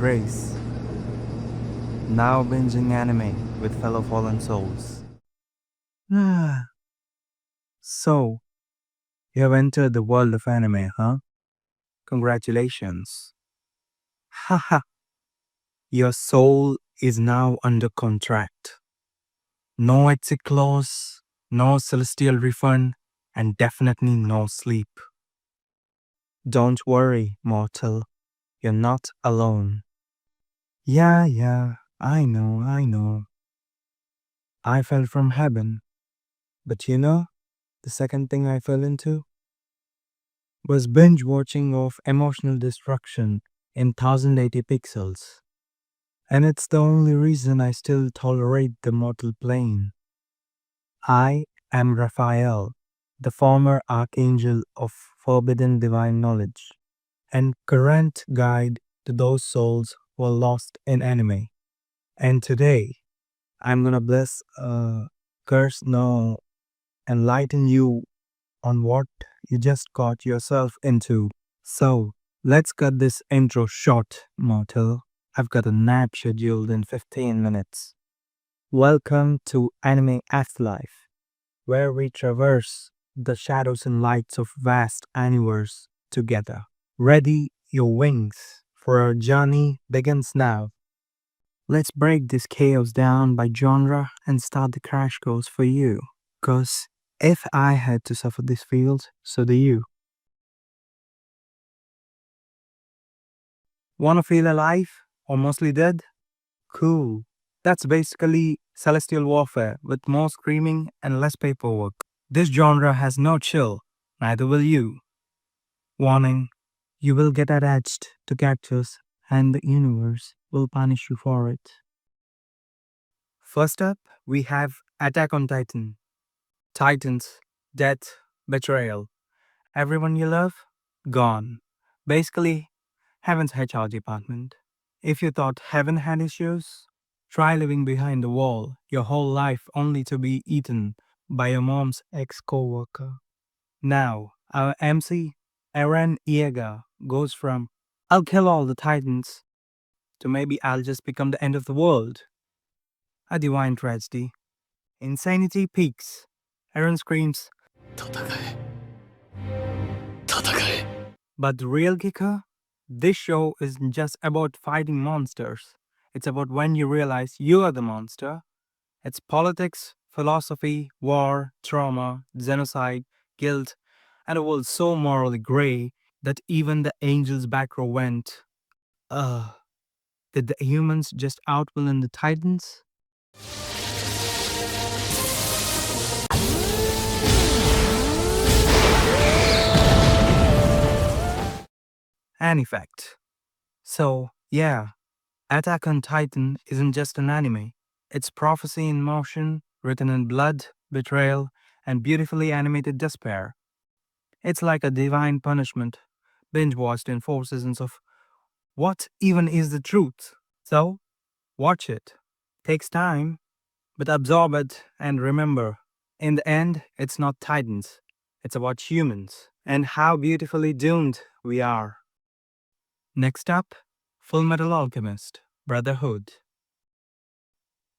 grace. Now binging anime with fellow fallen souls. Ah, so, you have entered the world of anime, huh? Congratulations. Haha, your soul is now under contract. No exit clause, no celestial refund, and definitely no sleep. Don't worry, mortal. You're not alone. Yeah, I know. I fell from heaven. But the second thing I fell into was binge watching of emotional destruction in 1080 pixels. And it's the only reason I still tolerate the mortal plane. I am Raphael, the former Archangel of Forbidden Divine Knowledge, and current guide to those souls who are lost in anime. And today, I'm gonna bless, curse, no, enlighten you on what you just got yourself into. So, let's cut this intro short, mortal. I've got a nap scheduled in 15 minutes. Welcome to Anime Afterlife, where we traverse the shadows and lights of vast universe together. Ready your wings, for our journey begins now. Let's break this chaos down by genre and start the crash course for you. Cause if I had to suffer this field, so do you. Wanna feel alive? Or mostly dead? Cool. That's basically celestial warfare with more screaming and less paperwork. This genre has no chill, neither will you. Warning, you will get attached to characters and the universe will punish you for it. First up, we have Attack on Titan. Titans, death, betrayal. Everyone you love? Gone. Basically, Heaven's HR department. If you thought Heaven had issues, try living behind a wall your whole life only to be eaten by your mom's ex coworker. Now, our MC, Eren Yeager, goes from I'll kill all the Titans to maybe I'll just become the end of the world. A divine tragedy. Insanity peaks. Eren screams, but the real kicker? This show isn't just about fighting monsters. It's about when you realize you are the monster. It's politics, philosophy, war, trauma, genocide, guilt, and a world so morally grey that even the angels back row went, Ugh. Did the humans just outvillain the Titans? An effect. So, yeah, Attack on Titan isn't just an anime. It's prophecy in motion, written in blood, betrayal, and beautifully animated despair. It's like a divine punishment, binge watched in 4 seasons of what even is the truth. So, watch it. Takes time, but absorb it and remember, in the end, it's not Titans, it's about humans and how beautifully doomed we are. Next up, Full Metal Alchemist, Brotherhood.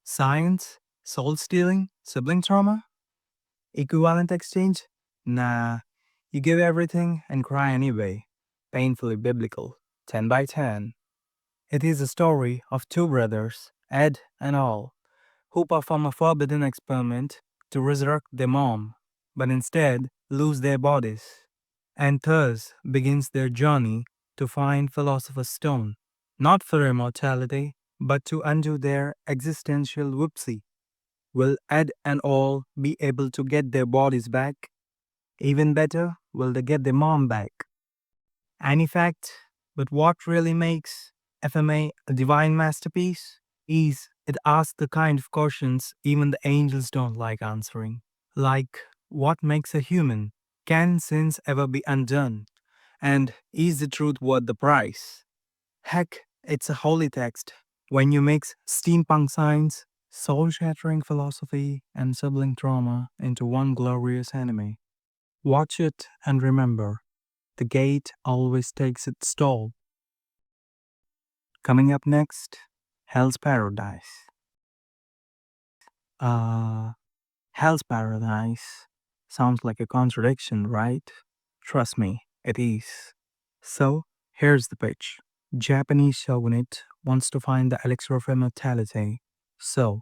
Science, soul stealing, sibling trauma, equivalent exchange? Nah, you give everything and cry anyway. Painfully biblical. 10 by 10. It is a story of two brothers, Ed and Al, who perform a forbidden experiment to resurrect their mom, but instead lose their bodies. And thus begins their journey to find Philosopher's Stone, not for immortality, but to undo their existential whoopsie. Will Ed and All be able to get their bodies back? Even better, will they get their mom back? Any fact, but what really makes FMA a divine masterpiece is it asks the kind of questions even the angels don't like answering. Like, what makes a human? Can sins ever be undone? And is the truth worth the price? Heck, it's a holy text. When you mix steampunk science, soul shattering philosophy, and sibling trauma into one glorious anime, watch it and remember the gate always takes its toll. Coming up next, Hell's Paradise. Uh, Hell's Paradise sounds like a contradiction, right? Trust me, it is. So, here's the pitch. Japanese shogunate wants to find the elixir of immortality. So,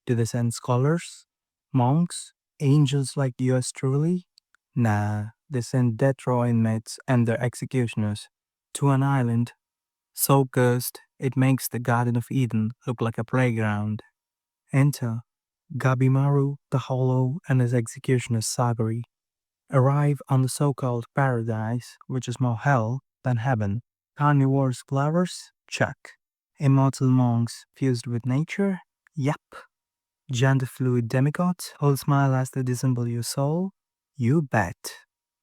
do they send scholars, monks, angels like yours truly? Nah, they send death row inmates and their executioners to an island so cursed it makes the Garden of Eden look like a playground. Enter Gabimaru the Hollow and his executioner Sagari. Arrive on the so-called paradise, which is more hell than heaven. Carnivorous flowers? Check. Immortal monks fused with nature? Yep. Gender fluid demigods who'll smile as they dissemble your soul? You bet.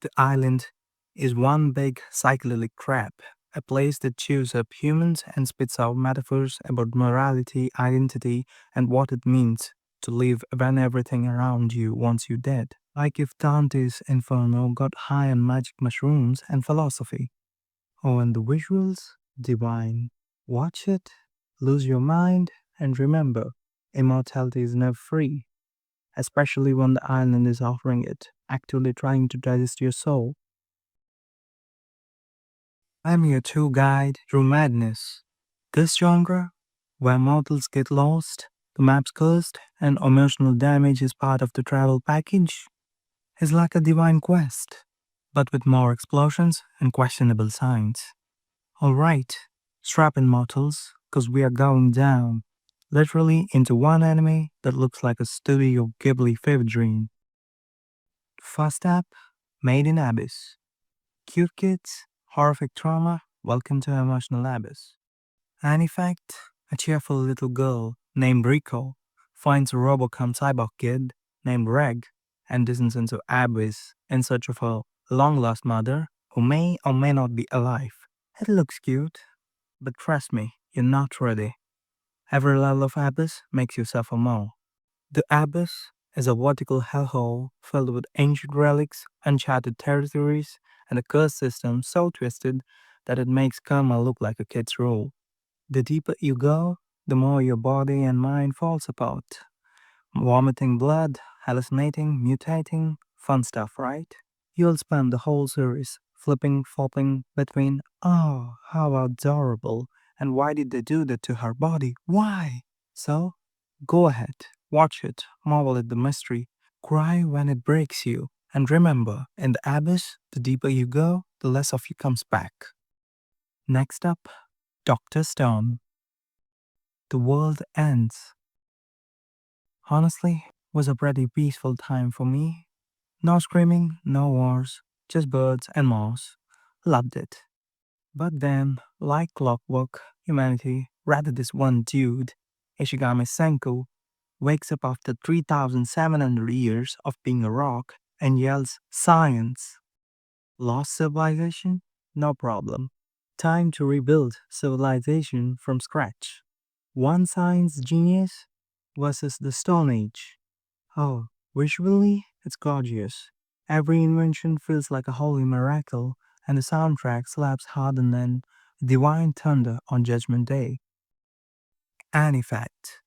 The island is one big psychedelic trap, a place that chews up humans and spits out metaphors about morality, identity, and what it means to live when everything around you wants you dead. Like if Dante's Inferno got high on magic mushrooms and philosophy. Oh, and the visuals? Divine. Watch it, lose your mind, and remember, immortality is never free, especially when the island is offering it, actively trying to digest your soul. I'm your tour guide through madness. This genre, where mortals get lost, the map's cursed, and emotional damage is part of the travel package, is like a divine quest, but with more explosions and questionable signs. Alright, strap in mortals, cause we are going down, literally into one anime that looks like a Studio Ghibli fever dream. First up, Made in Abyss. Cute kids, horrific trauma, welcome to Emotional Abyss. And in fact, a cheerful little girl named Rico finds a Robocom cyborg kid named Reg and descends into Abyss in search of her long-lost mother who may or may not be alive. It looks cute, but trust me, you're not ready. Every level of Abyss makes you suffer more. The Abyss is a vertical hellhole filled with ancient relics, uncharted territories, and a curse system so twisted that it makes karma look like a kid's rule. The deeper you go, the more your body and mind falls apart. Vomiting blood, hallucinating, mutating, fun stuff, right? You'll spend the whole series flipping, flopping between, oh, how adorable, and why did they do that to her body? Why? So, go ahead, watch it, marvel at the mystery, cry when it breaks you, and remember, in the abyss, the deeper you go, the less of you comes back. Next up, Dr. Stone. The world ends. Honestly, was a pretty peaceful time for me. No screaming, no wars, just birds and moss. Loved it. But then, like clockwork, humanity, rather this one dude, Ishigami Senku, wakes up after 3,700 years of being a rock and yells, Science! Lost civilization? No problem. Time to rebuild civilization from scratch. One science genius versus the Stone Age. Oh, visually, it's gorgeous. Every invention feels like a holy miracle, and the soundtrack slaps harder than divine thunder on Judgment Day. And in fact,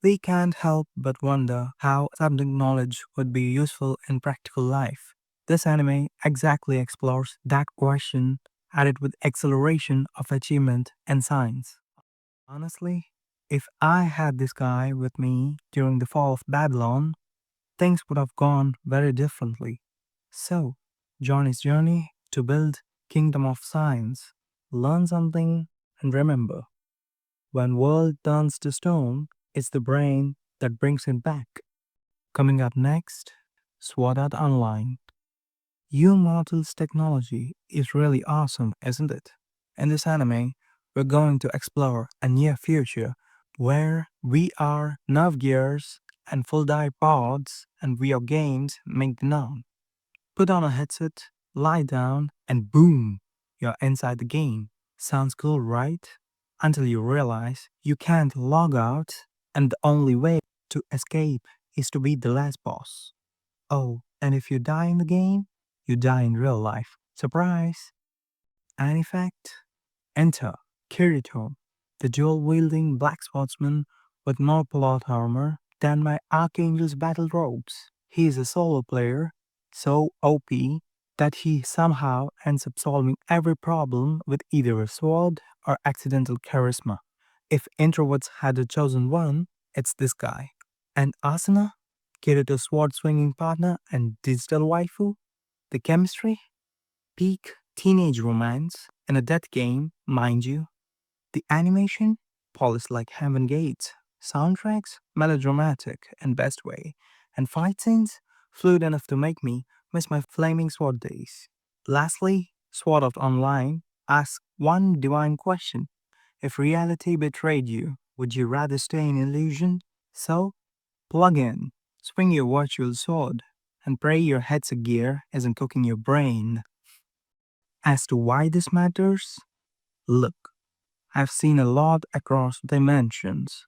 we can't help but wonder how subject knowledge would be useful in practical life. This anime exactly explores that question, added with acceleration of achievement and science. Honestly, if I had this guy with me during the fall of Babylon, things would have gone very differently. So, Johnny's journey to build Kingdom of Science. Learn something and remember, when world turns to stone, it's the brain that brings it back. Coming up next, Sword Art Online. You Mortals technology is really awesome, isn't it? In this anime, we're going to explore a near future where VR nerve gears and full dive pods and VR games make the norm. Put on a headset, lie down, and boom, you're inside the game. Sounds cool, right? Until you realize you can't log out, and the only way to escape is to beat the last boss. Oh, and if you die in the game, you die in real life. Surprise! And in fact, enter Kirito, the dual-wielding black sportsman with more plot armor than my Archangel's battle robes. He is a solo player, so OP that he somehow ends up solving every problem with either a sword or accidental charisma. If introverts had a chosen one, it's this guy. And Asana, Kirito's sword swinging partner and digital waifu, the chemistry, peak teenage romance in a death game, mind you. The animation, polished like heaven gates. Soundtracks, melodramatic in best way. And fight scenes, fluid enough to make me miss my flaming sword days. Lastly, Sword Art Online asks one divine question. If reality betrayed you, would you rather stay in illusion? So, plug in, swing your virtual sword, and pray your headset gear isn't cooking your brain. As to why this matters? Look, I've seen a lot across dimensions.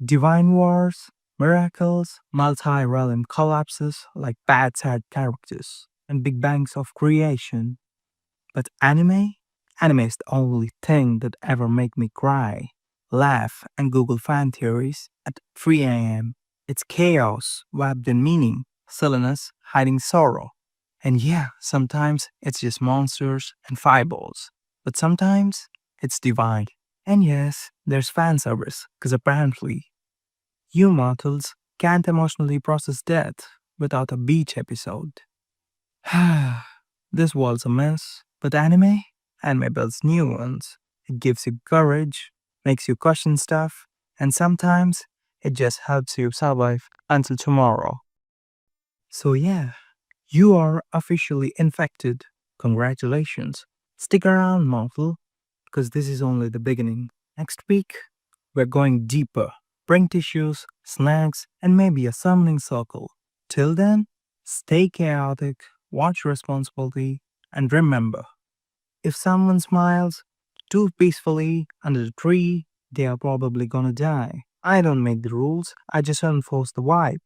Divine wars, miracles, multi realm collapses like bad sad characters, and big bangs of creation. But anime? Anime is the only thing that ever make me cry, laugh, and Google fan theories at 3 a.m. It's chaos wrapped in meaning, silliness hiding sorrow. And yeah, sometimes it's just monsters and fireballs. But sometimes it's divine. And yes, there's fan service, because apparently you mortals can't emotionally process death without a beach episode. This world's a mess, but anime builds new ones. It gives you courage, makes you question stuff, and sometimes it just helps you survive until tomorrow. So yeah, you are officially infected. Congratulations. Stick around, mortal, because this is only the beginning. Next week, we're going deeper. Bring tissues, snacks, and maybe a summoning circle. Till then, stay chaotic, watch responsibly, and remember, if someone smiles too peacefully under the tree, they are probably gonna die. I don't make the rules, I just enforce the vibe.